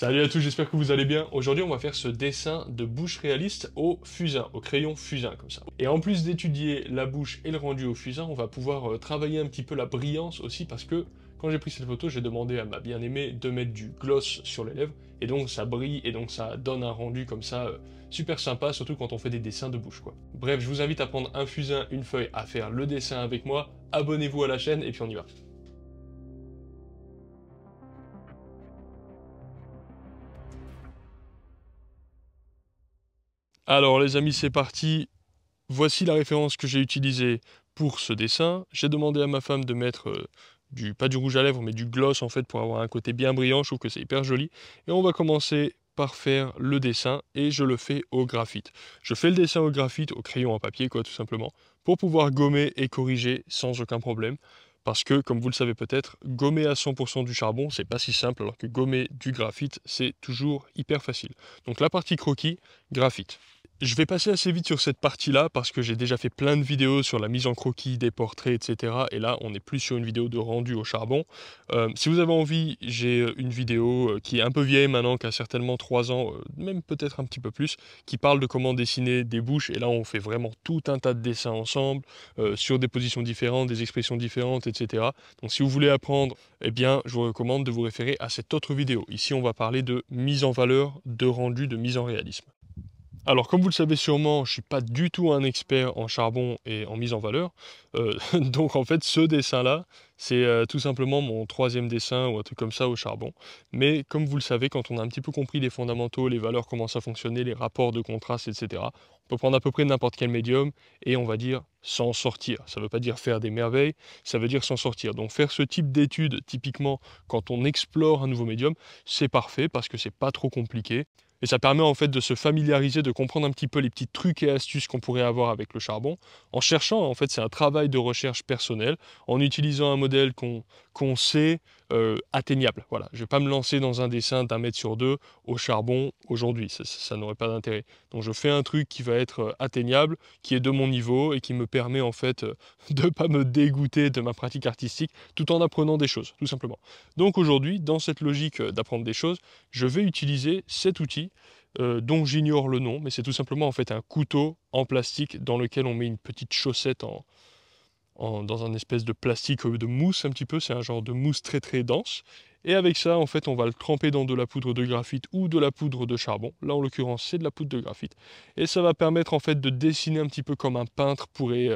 Salut à tous, j'espère que vous allez bien. Aujourd'hui, on va faire ce dessin de bouche réaliste au fusain, au crayon fusain, comme ça. Et en plus d'étudier la bouche et le rendu au fusain, on va pouvoir travailler un petit peu la brillance aussi, parce que quand j'ai pris cette photo, j'ai demandé à ma bien-aimée de mettre du gloss sur les lèvres, et donc ça brille, et donc ça donne un rendu comme ça, super sympa, surtout quand on fait des dessins de bouche, quoi. Bref, je vous invite à prendre un fusain, une feuille, à faire le dessin avec moi. Abonnez-vous à la chaîne, et puis on y va. Alors les amis, c'est parti. Voici la référence que j'ai utilisée pour ce dessin. J'ai demandé à ma femme de mettre pas du rouge à lèvres, mais du gloss en fait pour avoir un côté bien brillant. Je trouve que c'est hyper joli. Et on va commencer par faire le dessin et je le fais au graphite. Je fais le dessin au graphite, au crayon à papier quoi tout simplement, pour pouvoir gommer et corriger sans aucun problème. Parce que, comme vous le savez peut-être, gommer à 100% du charbon, c'est pas si simple, alors que gommer du graphite, c'est toujours hyper facile. Donc la partie croquis, graphite. Je vais passer assez vite sur cette partie-là parce que j'ai déjà fait plein de vidéos sur la mise en croquis, des portraits, etc. Et là, on est plus sur une vidéo de rendu au charbon. Si vous avez envie, j'ai une vidéo qui est un peu vieille maintenant, qui a certainement 3 ans, même peut-être un petit peu plus, qui parle de comment dessiner des bouches. Et là, on fait vraiment tout un tas de dessins ensemble, sur des positions différentes, des expressions différentes, etc. Donc si vous voulez apprendre, eh bien, je vous recommande de vous référer à cette autre vidéo. Ici, on va parler de mise en valeur, de rendu, de mise en réalisme. Alors, comme vous le savez sûrement, je suis pas du tout un expert en charbon et en mise en valeur. Donc, en fait, ce dessin-là, c'est tout simplement mon troisième dessin ou un truc comme ça au charbon. Mais comme vous le savez, quand on a un petit peu compris les fondamentaux, les valeurs, comment ça fonctionnait, les rapports de contraste, etc., on peut prendre à peu près n'importe quel médium et on va dire s'en sortir. Ça ne veut pas dire faire des merveilles, ça veut dire s'en sortir. Donc, faire ce type d'étude, typiquement, quand on explore un nouveau médium, c'est parfait parce que c'est pas trop compliqué. Et ça permet en fait de se familiariser, de comprendre un petit peu les petits trucs et astuces qu'on pourrait avoir avec le charbon, en cherchant, en fait c'est un travail de recherche personnelle, en utilisant un modèle qu'on sait atteignable. Voilà, je ne vais pas me lancer dans un dessin d'1 mètre sur 2 au charbon aujourd'hui, ça n'aurait pas d'intérêt. Donc je fais un truc qui va être atteignable, qui est de mon niveau et qui me permet en fait de ne pas me dégoûter de ma pratique artistique tout en apprenant des choses, tout simplement. Donc aujourd'hui, dans cette logique d'apprendre des choses, je vais utiliser cet outil dont j'ignore le nom, mais c'est tout simplement en fait un couteau en plastique dans lequel on met une petite chaussette dans un espèce de plastique de mousse un petit peu, c'est un genre de mousse très très dense. Et avec ça, en fait, on va le tremper dans de la poudre de graphite ou de la poudre de charbon. Là, en l'occurrence, c'est de la poudre de graphite. Et ça va permettre en fait de dessiner un petit peu comme un peintre pourrait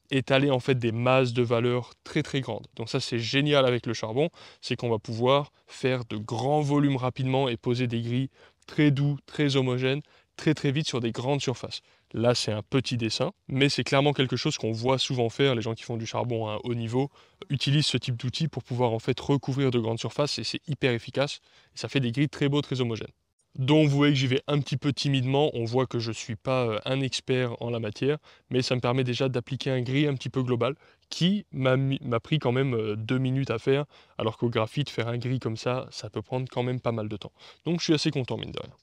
étaler en fait des masses de valeur très très grandes. Donc ça c'est génial avec le charbon, c'est qu'on va pouvoir faire de grands volumes rapidement et poser des gris très doux, très homogènes, très très vite sur des grandes surfaces. Là c'est un petit dessin, mais c'est clairement quelque chose qu'on voit souvent faire. Les gens qui font du charbon à un haut niveau utilisent ce type d'outil pour pouvoir en fait recouvrir de grandes surfaces et c'est hyper efficace. Et ça fait des gris très beaux, très homogènes. Donc vous voyez que j'y vais un petit peu timidement, on voit que je ne suis pas un expert en la matière, mais ça me permet déjà d'appliquer un gris un petit peu global qui m'a pris quand même 2 minutes à faire, alors qu'au graphite, faire un gris comme ça peut prendre quand même pas mal de temps. Donc je suis assez content mine de rien.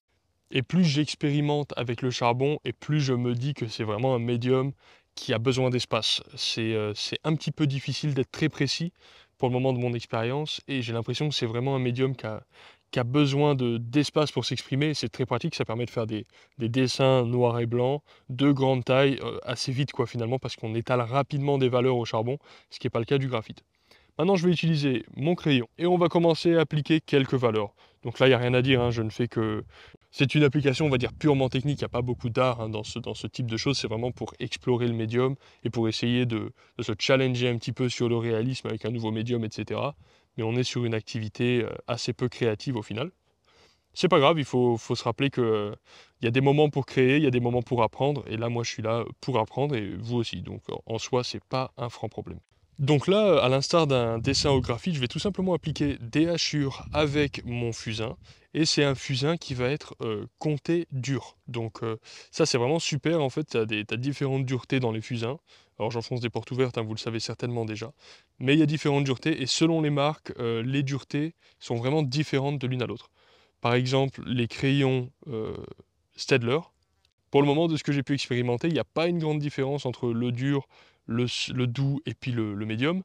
Et plus j'expérimente avec le charbon, et plus je me dis que c'est vraiment un médium qui a besoin d'espace. C'est un petit peu difficile d'être très précis pour le moment de mon expérience, et j'ai l'impression que c'est vraiment un médium qui a besoin d'espace pour s'exprimer. C'est très pratique, ça permet de faire des dessins noirs et blancs, de grande taille, assez vite quoi finalement, parce qu'on étale rapidement des valeurs au charbon, ce qui n'est pas le cas du graphite. Maintenant, je vais utiliser mon crayon et on va commencer à appliquer quelques valeurs. Donc là, il n'y a rien à dire, hein, je ne fais que... C'est une application, on va dire, purement technique, il n'y a pas beaucoup d'art hein, dans ce type de choses, c'est vraiment pour explorer le médium et pour essayer de se challenger un petit peu sur le réalisme avec un nouveau médium, etc. Mais on est sur une activité assez peu créative au final. C'est pas grave, faut se rappeler que il y a des moments pour créer, il y a des moments pour apprendre, et là, moi, je suis là pour apprendre, et vous aussi. Donc, en soi, c'est pas un franc problème. Donc là, à l'instar d'un dessin au graphite, je vais tout simplement appliquer des hachures avec mon fusain. Et c'est un fusain qui va être compté dur. Donc ça, c'est vraiment super. En fait, t'as différentes duretés dans les fusains. Alors j'enfonce des portes ouvertes, hein, vous le savez certainement déjà. Mais il y a différentes duretés. Et selon les marques, les duretés sont vraiment différentes de l'une à l'autre. Par exemple, les crayons Staedtler. Pour le moment, de ce que j'ai pu expérimenter, il n'y a pas une grande différence entre le dur, le doux et puis le médium.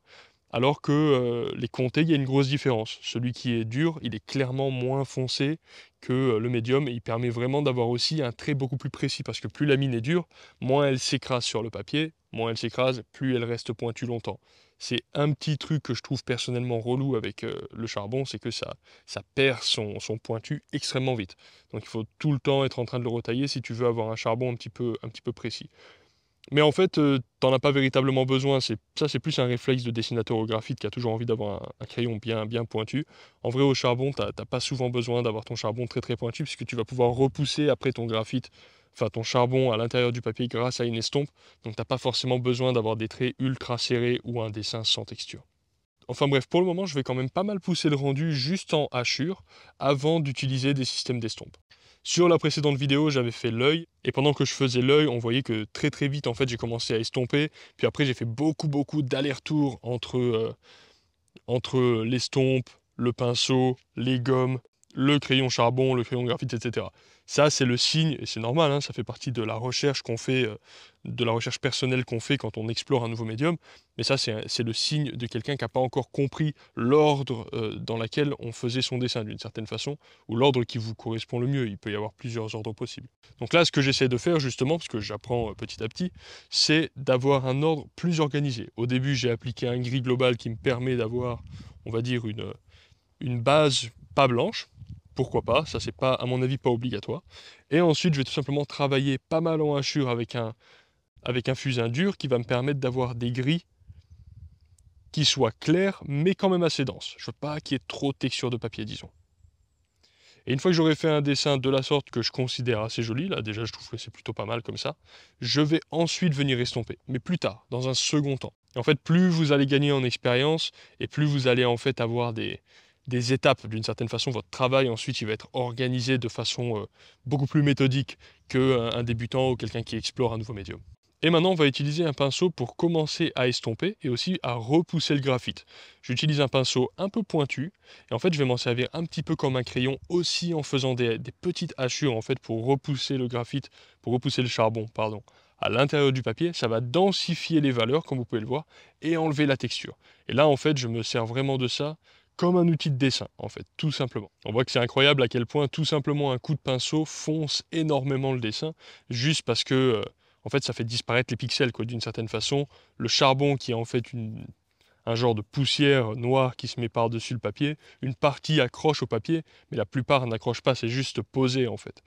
alors que les comtés, il y a une grosse différence. Celui qui est dur, il est clairement moins foncé que le médium, et il permet vraiment d'avoir aussi un trait beaucoup plus précis, parce que plus la mine est dure, moins elle s'écrase sur le papier, moins elle s'écrase, plus elle reste pointue longtemps. C'est un petit truc que je trouve personnellement relou avec le charbon, c'est que ça perd son pointu extrêmement vite. Donc il faut tout le temps être en train de le retailler si tu veux avoir un charbon un petit peu précis. Mais en fait, t'en as pas véritablement besoin. C'est plus un réflexe de dessinateur au graphite qui a toujours envie d'avoir un crayon bien pointu. En vrai, au charbon, t'as pas souvent besoin d'avoir ton charbon très pointu, puisque tu vas pouvoir repousser après ton graphite, enfin ton charbon à l'intérieur du papier grâce à une estompe. Donc t'as pas forcément besoin d'avoir des traits ultra serrés ou un dessin sans texture. Enfin bref, pour le moment, je vais quand même pas mal pousser le rendu juste en hachure avant d'utiliser des systèmes d'estompe. Sur la précédente vidéo, j'avais fait l'œil, et pendant que je faisais l'œil, on voyait que très vite, en fait, j'ai commencé à estomper, puis après, j'ai fait beaucoup d'allers-retours entre l'estompe, le pinceau, les gommes, le crayon charbon, le crayon graphite, etc. Ça, c'est le signe, et c'est normal, hein, ça fait partie de la recherche qu'on fait, de la recherche personnelle qu'on fait quand on explore un nouveau médium, mais ça, c'est le signe de quelqu'un qui n'a pas encore compris l'ordre dans lequel on faisait son dessin, d'une certaine façon, ou l'ordre qui vous correspond le mieux. Il peut y avoir plusieurs ordres possibles. Donc là, ce que j'essaie de faire, justement, parce que j'apprends petit à petit, c'est d'avoir un ordre plus organisé. Au début, j'ai appliqué un gris global qui me permet d'avoir, on va dire, une base pas blanche. Pourquoi pas, ça c'est pas, à mon avis, pas obligatoire. Et ensuite, je vais tout simplement travailler pas mal en hachure avec un fusain dur qui va me permettre d'avoir des gris qui soient clairs, mais quand même assez denses. Je veux pas qu'il y ait trop de texture de papier, disons. Et une fois que j'aurai fait un dessin de la sorte que je considère assez joli, là déjà je trouve que c'est plutôt pas mal comme ça, je vais ensuite venir estomper, mais plus tard, dans un second temps. Et en fait, plus vous allez gagner en expérience, et plus vous allez en fait avoir des étapes, d'une certaine façon, votre travail ensuite il va être organisé de façon beaucoup plus méthodique qu'un débutant ou quelqu'un qui explore un nouveau médium. Et maintenant, on va utiliser un pinceau pour commencer à estomper et aussi à repousser le graphite. J'utilise un pinceau un peu pointu et en fait, je vais m'en servir un petit peu comme un crayon aussi en faisant des petites hachures en fait pour repousser le graphite, pour repousser le charbon, pardon, à l'intérieur du papier. Ça va densifier les valeurs, comme vous pouvez le voir, et enlever la texture. Et là, en fait, je me sers vraiment de ça comme un outil de dessin, en fait, tout simplement. On voit que c'est incroyable à quel point tout simplement un coup de pinceau fonce énormément le dessin, juste parce que en fait, ça fait disparaître les pixels, quoi, d'une certaine façon. Le charbon, qui est en fait un genre de poussière noire qui se met par-dessus le papier, une partie accroche au papier, mais la plupart n'accrochent pas, c'est juste posé, en fait.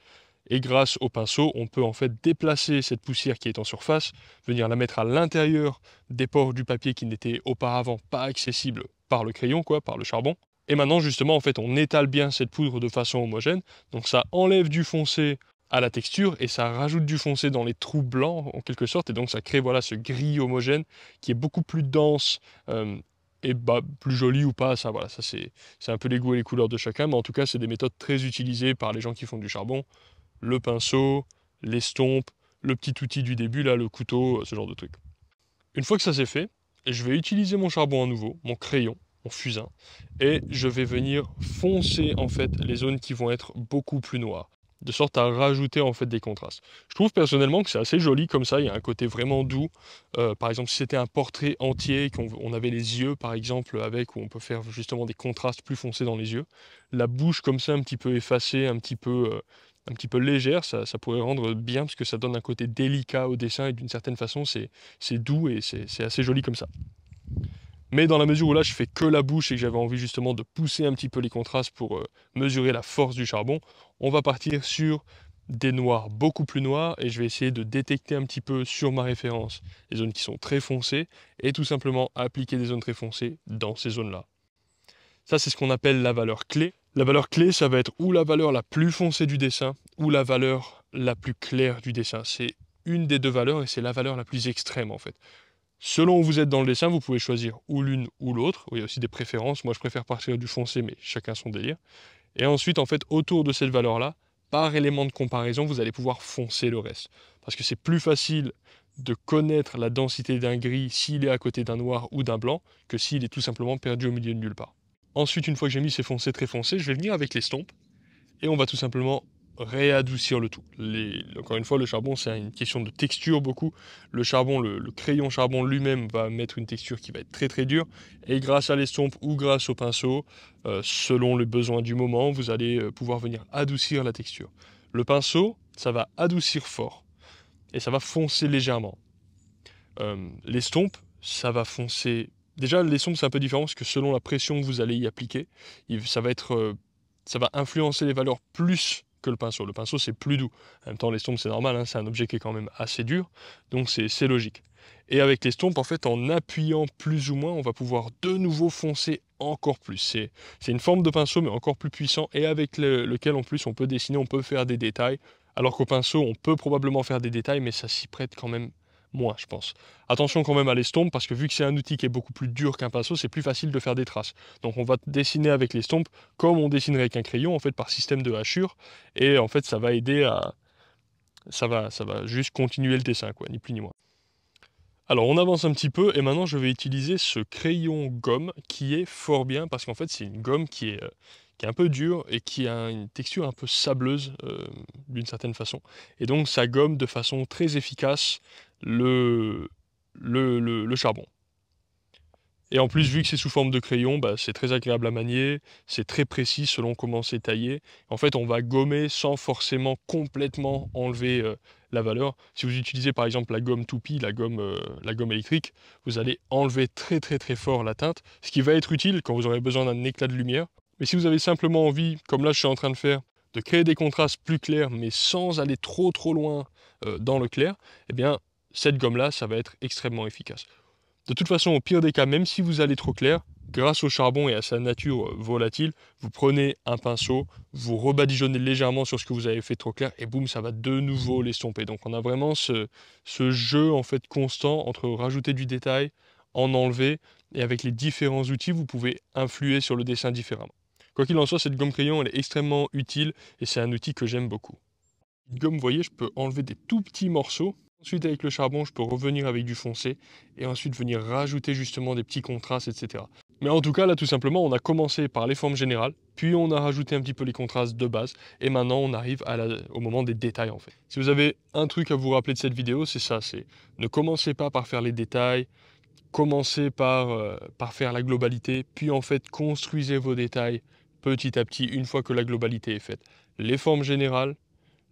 Et grâce au pinceau, on peut en fait déplacer cette poussière qui est en surface, venir la mettre à l'intérieur des pores du papier qui n'étaient auparavant pas accessibles par le crayon, quoi, par le charbon. Et maintenant, justement, en fait, on étale bien cette poudre de façon homogène, donc ça enlève du foncé à la texture et ça rajoute du foncé dans les trous blancs en quelque sorte, et donc ça crée voilà ce gris homogène qui est beaucoup plus dense et bah, plus joli ou pas, ça voilà, ça c'est un peu les goûts et les couleurs de chacun, mais en tout cas c'est des méthodes très utilisées par les gens qui font du charbon, le pinceau, l'estompe, le petit outil du début là, le couteau, ce genre de truc. Une fois que ça c'est fait, je vais utiliser mon charbon à nouveau, mon crayon, mon fusain, et je vais venir foncer en fait les zones qui vont être beaucoup plus noires, de sorte à rajouter en fait des contrastes. Je trouve personnellement que c'est assez joli comme ça, il y a un côté vraiment doux. Par exemple, si c'était un portrait entier, qu'on avait les yeux par exemple avec, où on peut faire justement des contrastes plus foncés dans les yeux, la bouche comme ça un petit peu effacée, un petit peu légère, ça pourrait rendre bien parce que ça donne un côté délicat au dessin et d'une certaine façon c'est doux et c'est assez joli comme ça. Mais dans la mesure où là je fais que la bouche et que j'avais envie justement de pousser un petit peu les contrastes pour mesurer la force du charbon, on va partir sur des noirs beaucoup plus noirs et je vais essayer de détecter un petit peu sur ma référence les zones qui sont très foncées et tout simplement appliquer des zones très foncées dans ces zones-là. Ça c'est ce qu'on appelle la valeur clé. La valeur clé, ça va être ou la valeur la plus foncée du dessin ou la valeur la plus claire du dessin. C'est une des deux valeurs et c'est la valeur la plus extrême en fait. Selon où vous êtes dans le dessin, vous pouvez choisir ou l'une ou l'autre. Il y a aussi des préférences. Moi, je préfère partir du foncé, mais chacun son délire. Et ensuite, en fait, autour de cette valeur-là, par élément de comparaison, vous allez pouvoir foncer le reste. Parce que c'est plus facile de connaître la densité d'un gris s'il est à côté d'un noir ou d'un blanc que s'il est tout simplement perdu au milieu de nulle part. Ensuite, une fois que j'ai mis ces foncés très foncés, je vais venir avec l'estompe et on va tout simplement réadoucir le tout. Encore une fois, le charbon, c'est une question de texture beaucoup. Le charbon, le crayon charbon lui-même va mettre une texture qui va être très très dure. Et grâce à l'estompe ou grâce au pinceau, selon les besoins du moment, vous allez pouvoir venir adoucir la texture. Le pinceau, ça va adoucir fort et ça va foncer légèrement. L'estompe, ça va foncer. Déjà, l'estompe, c'est un peu différent parce que selon la pression que vous allez y appliquer, ça va influencer les valeurs plus que le pinceau. Le pinceau, c'est plus doux. En même temps, l'estompe, c'est normal, hein, c'est un objet qui est quand même assez dur, donc c'est logique. Et avec l'estompe, en fait, en appuyant plus ou moins, on va pouvoir de nouveau foncer encore plus. C'est une forme de pinceau, mais encore plus puissant, et avec lequel, en plus, on peut dessiner, on peut faire des détails. Alors qu'au pinceau, on peut probablement faire des détails, mais ça s'y prête quand même moins, je pense. Attention quand même à l'estompe, parce que vu que c'est un outil qui est beaucoup plus dur qu'un pinceau, c'est plus facile de faire des traces. Donc on va dessiner avec l'estompe comme on dessinerait avec un crayon, en fait, par système de hachure, et en fait, ça va aider à... ça va juste continuer le dessin, quoi, ni plus ni moins. Alors on avance un petit peu, et maintenant je vais utiliser ce crayon gomme, qui est fort bien, parce qu'en fait, c'est une gomme qui est un peu dure, et qui a une texture un peu sableuse, d'une certaine façon. Et donc ça gomme de façon très efficace le, le charbon. Et en plus, vu que c'est sous forme de crayon, bah, c'est très agréable à manier, c'est très précis selon comment c'est taillé. En fait, on va gommer sans forcément complètement enlever la valeur. Si vous utilisez par exemple la gomme toupie, la gomme électrique, vous allez enlever très très très fort la teinte, ce qui va être utile quand vous aurez besoin d'un éclat de lumière. Mais si vous avez simplement envie, comme là je suis en train de faire, de créer des contrastes plus clairs, mais sans aller trop trop loin dans le clair, eh bien cette gomme-là, ça va être extrêmement efficace. De toute façon, au pire des cas, même si vous allez trop clair, grâce au charbon et à sa nature volatile, vous prenez un pinceau, vous rebadigeonnez légèrement sur ce que vous avez fait trop clair, et boum, ça va de nouveau l'estomper. Donc on a vraiment ce jeu en fait constant entre rajouter du détail, en enlever, et avec les différents outils, vous pouvez influer sur le dessin différemment. Quoi qu'il en soit, cette gomme crayon, elle est extrêmement utile, et c'est un outil que j'aime beaucoup. Comme vous voyez, je peux enlever des tout petits morceaux. Ensuite, avec le charbon, je peux revenir avec du foncé et ensuite venir rajouter justement des petits contrastes, etc. Mais en tout cas, là, tout simplement, on a commencé par les formes générales, puis on a rajouté un petit peu les contrastes de base, et maintenant on arrive au moment des détails en fait. Si vous avez un truc à vous rappeler de cette vidéo, c'est ça, c'est ne commencez pas par faire les détails, commencez par faire la globalité, puis en fait construisez vos détails petit à petit une fois que la globalité est faite. Les formes générales,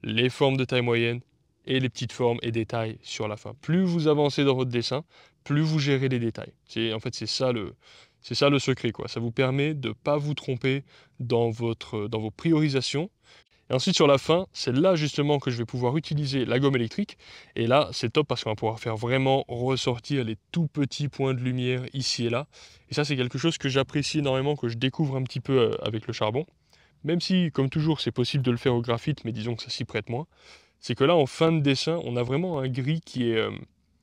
les formes de taille moyenne et les petites formes et détails sur la fin. Plus vous avancez dans votre dessin, plus vous gérez les détails. En fait, c'est ça le secret, quoi. Ça vous permet de ne pas vous tromper dans vos priorisations. Et ensuite, sur la fin, c'est là justement que je vais pouvoir utiliser la gomme électrique. Et là, c'est top parce qu'on va pouvoir faire vraiment ressortir les tout petits points de lumière ici et là. Et ça, c'est quelque chose que j'apprécie énormément, que je découvre un petit peu avec le charbon. Même si, comme toujours, c'est possible de le faire au graphite, mais disons que ça s'y prête moins, c'est que là, en fin de dessin, on a vraiment un gris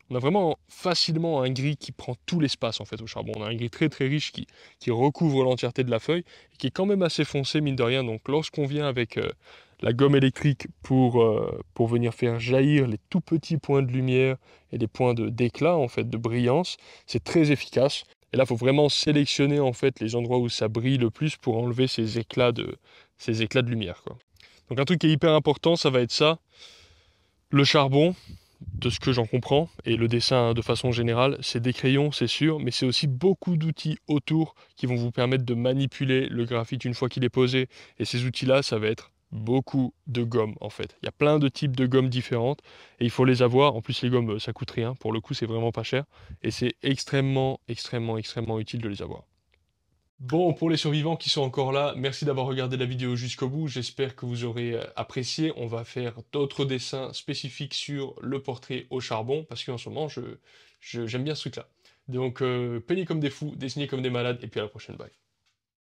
on a vraiment facilement un gris qui prend tout l'espace en fait au charbon. On a un gris très très riche qui recouvre l'entièreté de la feuille, et qui est quand même assez foncé, mine de rien. Donc lorsqu'on vient avec la gomme électrique pour venir faire jaillir les tout petits points de lumière et des points d'éclat, en fait, de brillance, c'est très efficace. Et là, il faut vraiment sélectionner en fait les endroits où ça brille le plus pour enlever ces éclats de lumière, quoi. Donc un truc qui est hyper important, ça va être ça, le charbon, de ce que j'en comprends, et le dessin de façon générale, c'est des crayons, c'est sûr, mais c'est aussi beaucoup d'outils autour qui vont vous permettre de manipuler le graphite une fois qu'il est posé. Et ces outils-là, ça va être beaucoup de gommes en fait. Il y a plein de types de gommes différentes et il faut les avoir. En plus, les gommes, ça coûte rien. Pour le coup, c'est vraiment pas cher. Et c'est extrêmement, extrêmement, extrêmement utile de les avoir. Bon, pour les survivants qui sont encore là, merci d'avoir regardé la vidéo jusqu'au bout. J'espère que vous aurez apprécié. On va faire d'autres dessins spécifiques sur le portrait au charbon, parce qu'en ce moment, j'aime bien ce truc-là. Donc, peignez comme des fous, dessinez comme des malades, et puis à la prochaine, bye.